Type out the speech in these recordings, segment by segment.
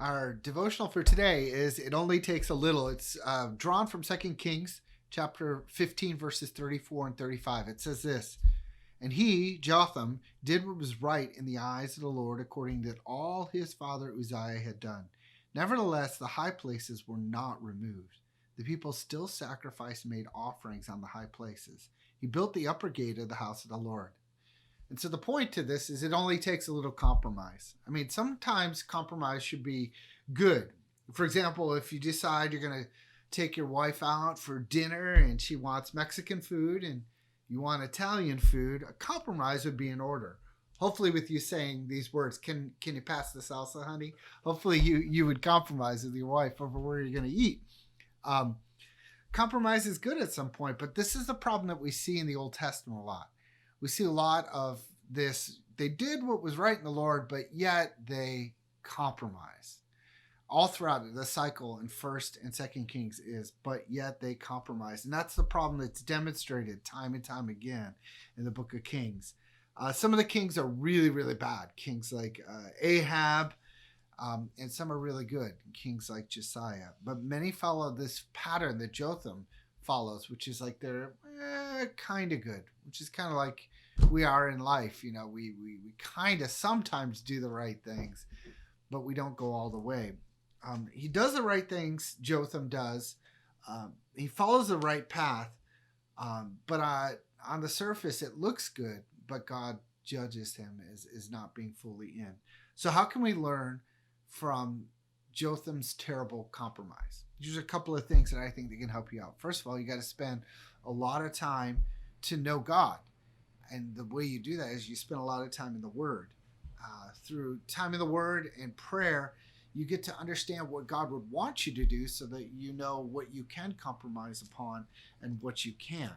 Our devotional for today is It Only Takes a Little. It's drawn from 2 Kings chapter 15, verses 34 and 35. It says this, "And he, Jotham, did what was right in the eyes of the Lord, according to all his father Uzziah had done. Nevertheless, the high places were not removed. The people still sacrificed and made offerings on the high places. He built the upper gate of the house of the Lord." And so the point to this is it only takes a little compromise. I mean, sometimes compromise should be good. For example, if you decide you're going to take your wife out for dinner and she wants Mexican food and you want Italian food, a compromise would be in order. Hopefully with you saying these words, can you pass the salsa, honey? Hopefully you would compromise with your wife over where you're going to eat. Compromise is good at some point, but this is the problem that we see in the Old Testament a lot. We see a lot of this. They did what was right in the Lord, but yet they compromised. All throughout the cycle in 1st and 2nd Kings is, but yet they compromised. And that's the problem that's demonstrated time and time again in the book of Kings. Some of the kings are really, really bad. Kings like Ahab, and some are really good. Kings like Josiah. But many follow this pattern that Jotham follows, which is like they're kind of good, which is kind of like we are in life. You know, we kind of sometimes do the right things, but we don't go all the way. He does the right things, Jotham does. He follows the right path, but on the surface it looks good, but God judges him as not being fully in. So how can we learn from Jotham's terrible compromise? Here's a couple of things that I think that can help you out. First of all, you got to spend a lot of time to know God. And the way you do that is you spend a lot of time in the Word. Through time in the Word and prayer, you get to understand what God would want you to do so that you know what you can compromise upon and what you can't.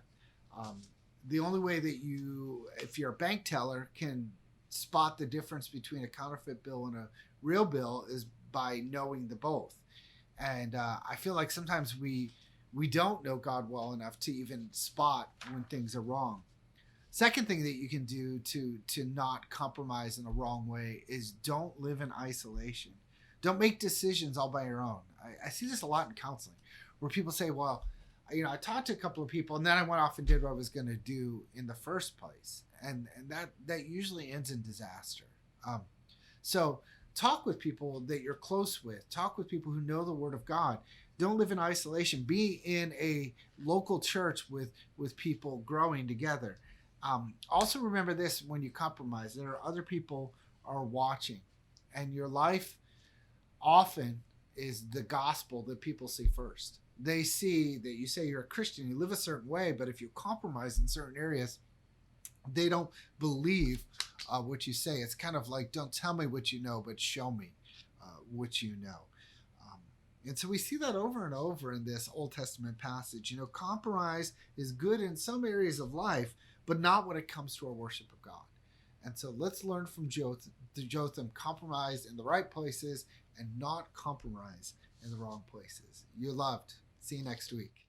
The only way that you, if you're a bank teller, can spot the difference between a counterfeit bill and a real bill is by knowing the both. And I feel like sometimes we don't know God well enough to even spot when things are wrong. Second thing that you can do to not compromise in the wrong way is don't live in isolation. Don't make decisions all by your own. I see this a lot in counseling where people say, well, I talked to a couple of people and then I went off and did what I was going to do in the first place. And that usually ends in disaster. So talk with people that you're close with. Talk with people who know the Word of God. Don't live in isolation. Be in a local church with people growing together. Also remember this when you compromise. There are other people are watching. And your life often is the gospel that people see first. They see that you say you're a Christian, you live a certain way, but if you compromise in certain areas, they don't believe what you say. It's kind of like, don't tell me what you know, but show me what you know. And so we see that over and over in this Old Testament passage. Compromise is good in some areas of life, but not when it comes to our worship of God. And so let's learn from Jotham, compromise in the right places and not compromise in the wrong places. You're loved. See you next week.